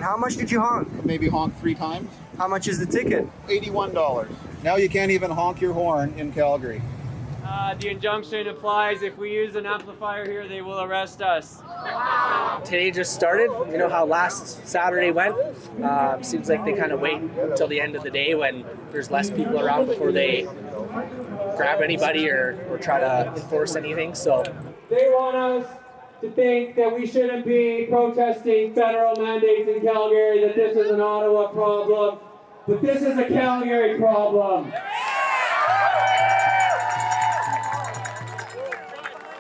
how much did you honk? Maybe honk 3 times. How much is the ticket? $81. Now you can't even honk your horn in Calgary. The injunction applies. If we use an amplifier here, they will arrest us. Today just started. You know how last Saturday went? Seems like they kind of wait until the end of the day when there's less people around before they grab anybody or try to enforce anything. So They want us to think that we shouldn't be protesting federal mandates in Calgary, that this is an Ottawa problem, but this is a Calgary problem.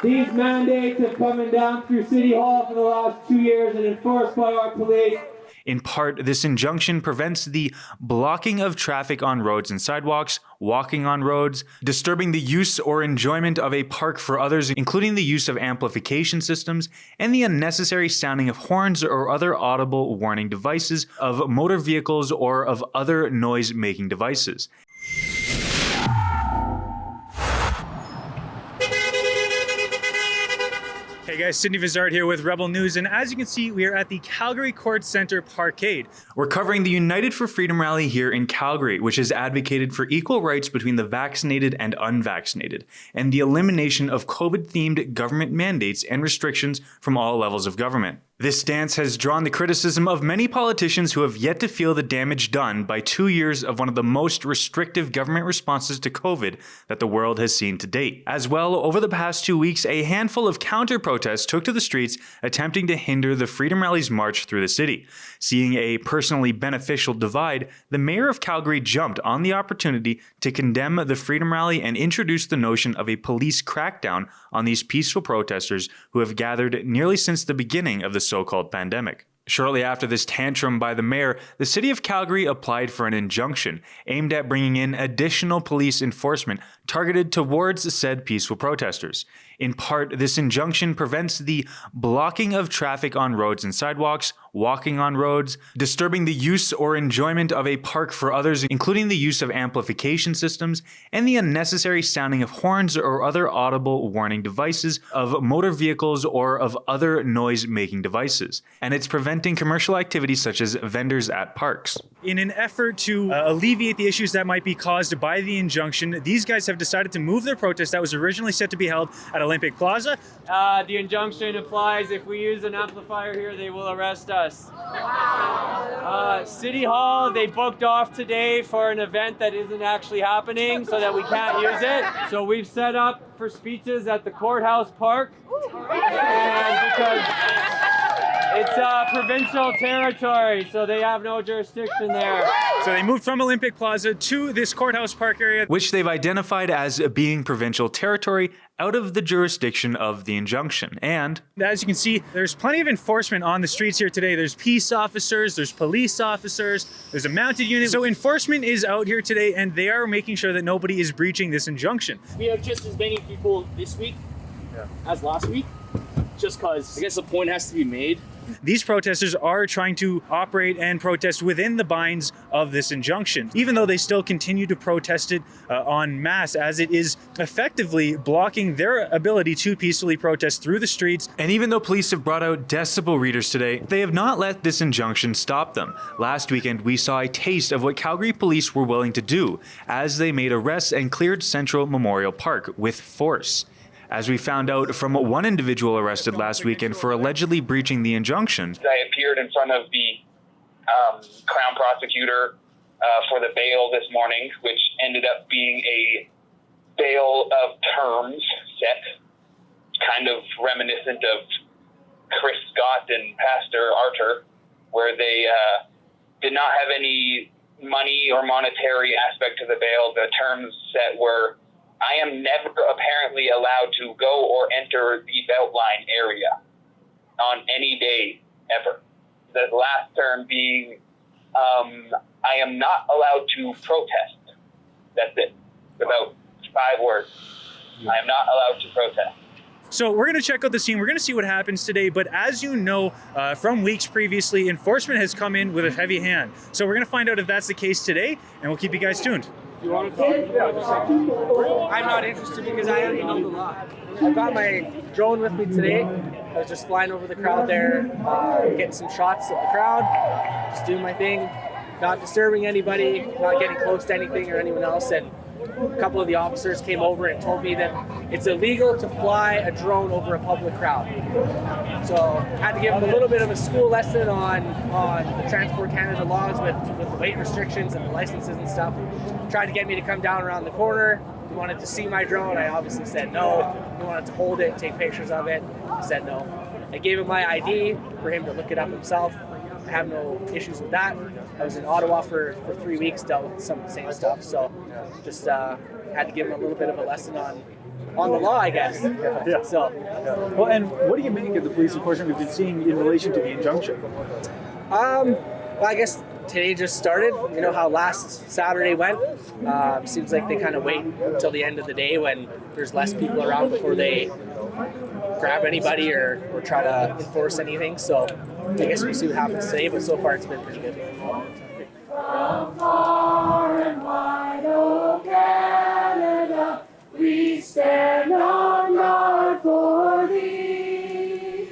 These mandates have come down through City Hall for the last 2 years and enforced by our police. In part, this injunction prevents the blocking of traffic on roads and sidewalks, walking on roads, disturbing the use or enjoyment of a park for others, including the use of amplification systems, and the unnecessary sounding of horns or other audible warning devices of motor vehicles or of other noise-making devices. Hey guys, Sydney Fizzard here with Rebel News, and as you can see, we are at the Calgary Court Centre Parkade. We're covering the United for Freedom rally here in Calgary, which has advocated for equal rights between the vaccinated and unvaccinated, and the elimination of COVID-themed government mandates and restrictions from all levels of government. This stance has drawn the criticism of many politicians who have yet to feel the damage done by 2 years of one of the most restrictive government responses to COVID that the world has seen to date. As well, over the past 2 weeks, a handful of counter-protests took to the streets attempting to hinder the Freedom Rally's march through the city. Seeing a personally beneficial divide, the mayor of Calgary jumped on the opportunity to condemn the Freedom Rally and introduce the notion of a police crackdown on these peaceful protesters who have gathered nearly since the beginning of the so-called pandemic. Shortly after this tantrum by the mayor, the city of Calgary applied for an injunction aimed at bringing in additional police enforcement targeted towards said peaceful protesters. In part, this injunction prevents the blocking of traffic on roads and sidewalks, walking on roads, disturbing the use or enjoyment of a park for others, including the use of amplification systems, and the unnecessary sounding of horns or other audible warning devices of motor vehicles or of other noise-making devices. And it's preventing commercial activities such as vendors at parks. In an effort to alleviate the issues that might be caused by the injunction, these guys have decided to move their protest that was originally set to be held at Olympic Plaza. The injunction applies. If we use an amplifier here, they will arrest us. City Hall, they booked off today for an event that isn't actually happening so that we can't use it. So we've set up for speeches at the courthouse park. And because it's provincial territory, so they have no jurisdiction there. So they moved from Olympic Plaza to this courthouse park area, which they've identified as being provincial territory out of the jurisdiction of the injunction. And as you can see, there's plenty of enforcement on the streets here today. There's peace officers, there's police officers, there's a mounted unit. So enforcement is out here today, and they are making sure that nobody is breaching this injunction. We have just as many people this week as last week, just because I guess the point has to be made. These protesters are trying to operate and protest within the binds of this injunction, even though they still continue to protest it en masse, as it is effectively blocking their ability to peacefully protest through the streets. And even though police have brought out decibel readers today, they have not let this injunction stop them. Last weekend, we saw a taste of what Calgary police were willing to do, as they made arrests and cleared Central Memorial Park with force. As we found out from one individual arrested last weekend for allegedly breaching the injunction. I appeared in front of the Crown prosecutor for the bail this morning, which ended up being a bail of terms set, kind of reminiscent of Chris Scott and Pastor Arthur, where they did not have any money or monetary aspect to the bail. The terms set were, I am never apparently allowed to go or enter the Beltline area on any day ever. The last term being, I am not allowed to protest. That's it. About 5 words. I am not allowed to protest. So we're going to check out the scene. We're going to see what happens today. But as you know, from weeks previously, enforcement has come in with a heavy hand. So we're going to find out if that's the case today, and we'll keep you guys tuned. You want to talk? I'm not interested because I already know the law. I've got my drone with me today. I was just flying over the crowd there, getting some shots of the crowd, just doing my thing, not disturbing anybody, not getting close to anything or anyone else. And a couple of the officers came over and told me that it's illegal to fly a drone over a public crowd. So I had to give them a little bit of a school lesson on the Transport Canada laws with the weight restrictions and the licenses and stuff. Tried to get me to come down around the corner. He wanted to see my drone. I obviously said no. He wanted to hold it, take pictures of it. I said no. I gave him my ID for him to look it up himself. I have no issues with that. I was in Ottawa for 3 weeks, dealt with some of the same stuff. So just had to give him a little bit of a lesson on the law, I guess. Yeah. So, Well, and what do you make of the police enforcement we've been seeing in relation to the injunction? well, I guess today just started. You know how last Saturday went? Seems like they kind of wait until the end of the day when there's less people around before they grab anybody or try to enforce anything. So I guess we'll see what happens today, but so far it's been pretty good. From far and wide, oh Canada, we stand on guard for thee.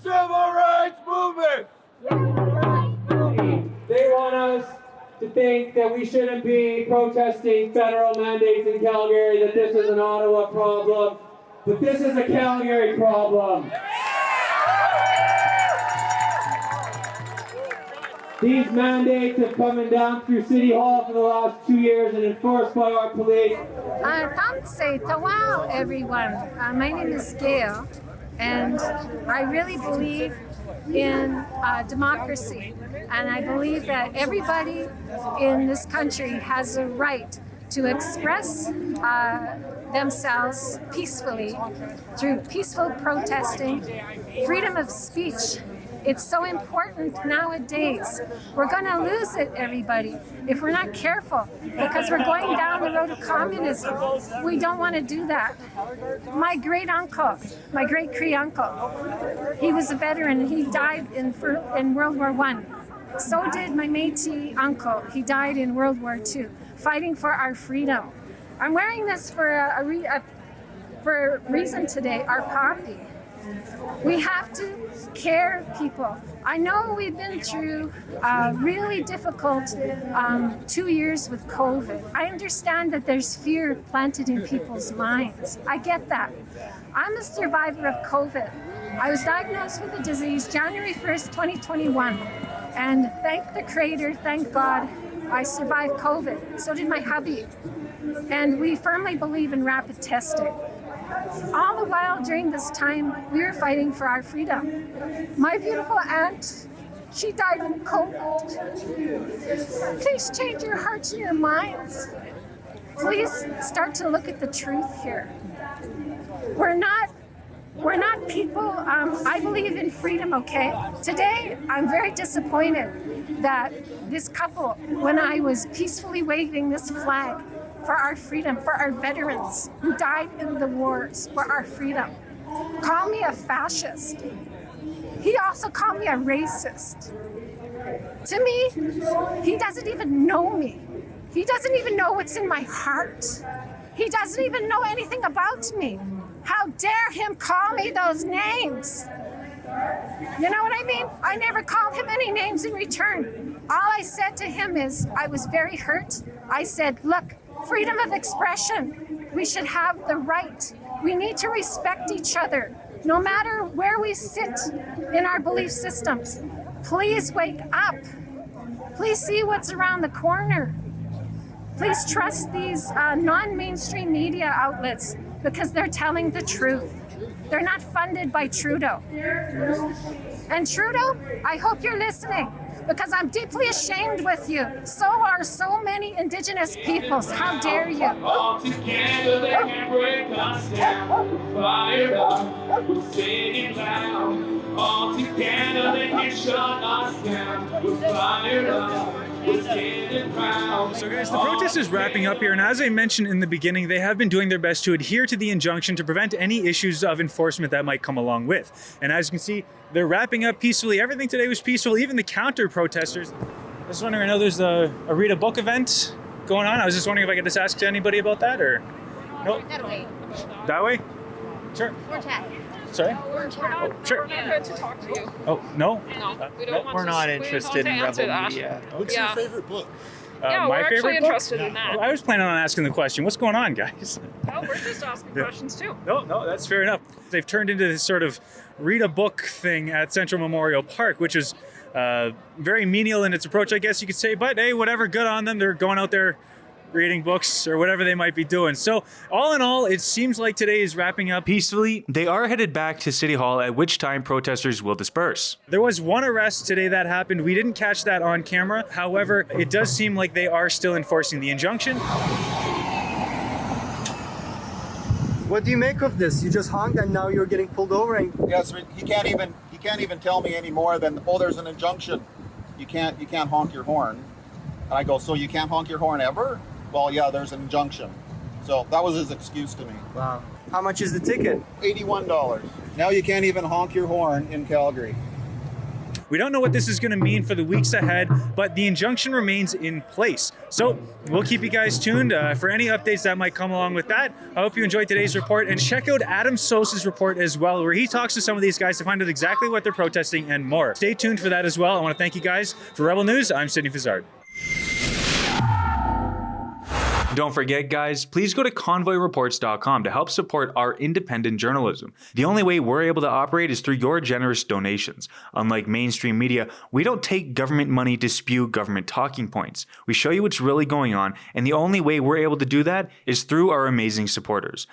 Civil rights movement! They want us to think that we shouldn't be protesting federal mandates in Calgary, that this is an Ottawa problem, but this is a Calgary problem. These mandates have come down through City Hall for the last 2 years and enforced by our police. Wow, everyone. My name is Gail, and I really believe in democracy. And I believe that everybody in this country has a right to express themselves peacefully through peaceful protesting, freedom of speech. It's so important nowadays. We're going to lose it, everybody, if we're not careful, because we're going down the road of communism. We don't want to do that. My great-uncle, my great-cree-uncle, he was a veteran. He died in World War I. So did my Métis uncle. He died in World War II, fighting for our freedom. I'm wearing this for a reason today, our poppy. We have to care, people. I know we've been through really difficult 2 years with COVID. I understand that there's fear planted in people's minds. I get that. I'm a survivor of COVID. I was diagnosed with the disease January 1st, 2021. And thank the Creator, thank God, I survived COVID. So did my hubby. And we firmly believe in rapid testing. All the while during this time, we were fighting for our freedom. My beautiful aunt, she died from COVID. Please change your hearts and your minds. Please start to look at the truth here. We're not people, I believe in freedom, okay? Today, I'm very disappointed that this couple, when I was peacefully waving this flag, for our freedom, for our veterans who died in the wars for our freedom, call me a fascist. He also called me a racist. To me, he doesn't even know me. He doesn't even know what's in my heart. He doesn't even know anything about me. How dare him call me those names? You know what I mean? I never called him any names in return. All I said to him is, I was very hurt. I said, look, freedom of expression. We should have the right. We need to respect each other, no matter where we sit in our belief systems. Please wake up. Please see what's around the corner. Please trust these non-mainstream media outlets because they're telling the truth. They're not funded by Trudeau. And Trudeau, I hope you're listening, because I'm deeply ashamed with you. So are so many Indigenous peoples. How dare you? All together they can break us down. We're fired up, we're singing loud. All together they can shut us down. We're fired up. So guys, the protest is wrapping up here, and as I mentioned in the beginning, they have been doing their best to adhere to the injunction to prevent any issues of enforcement that might come along with. And as you can see, they're wrapping up peacefully. Everything today was peaceful, even the counter-protesters. I was wondering, I know there's a read a book event going on. I was just wondering if I could just ask anybody about that, or? No? That way. That way? Sure. We're chat. Sorry? We're chat. Oh, sure. We're not good to talk to you. Oh, no? No, we don't want We're to, not we interested don't in want to rebel answer media. that. What's Yeah. your favorite book? Yeah, my we're actually favorite book? interested in that. I was planning on asking the question. What's going on, guys? Oh, we're just asking questions too. No, that's fair enough. They've turned into this sort of read a book thing at Central Memorial Park, which is very menial in its approach, I guess you could say. But hey, whatever, good on them. They're going out there reading books or whatever they might be doing. So all in all, it seems like today is wrapping up peacefully. They are headed back to City Hall, at which time protesters will disperse. There was one arrest today that happened. We didn't catch that on camera. However, it does seem like they are still enforcing the injunction. What do you make of this? You just honked and now you're getting pulled over and Yes, he can't even tell me any more than, oh, there's an injunction. You can't honk your horn. And I go, so you can't honk your horn ever? Well, yeah, there's an injunction. So that was his excuse to me. wow. How much is the ticket? $81. Now you can't even honk your horn in Calgary. We don't know what this is going to mean for the weeks ahead, but the injunction remains in place. So we'll keep you guys tuned for any updates that might come along with that. I hope you enjoyed today's report, and check out Adam Sosa's report as well, where he talks to some of these guys to find out exactly what they're protesting and more. Stay tuned for that as well. I want to thank you guys. For Rebel News, I'm Sidney Fizzard. Don't forget, guys, please go to convoyreports.com to help support our independent journalism. The only way we're able to operate is through your generous donations. Unlike mainstream media, we don't take government money to spew government talking points. We show you what's really going on, and the only way we're able to do that is through our amazing supporters.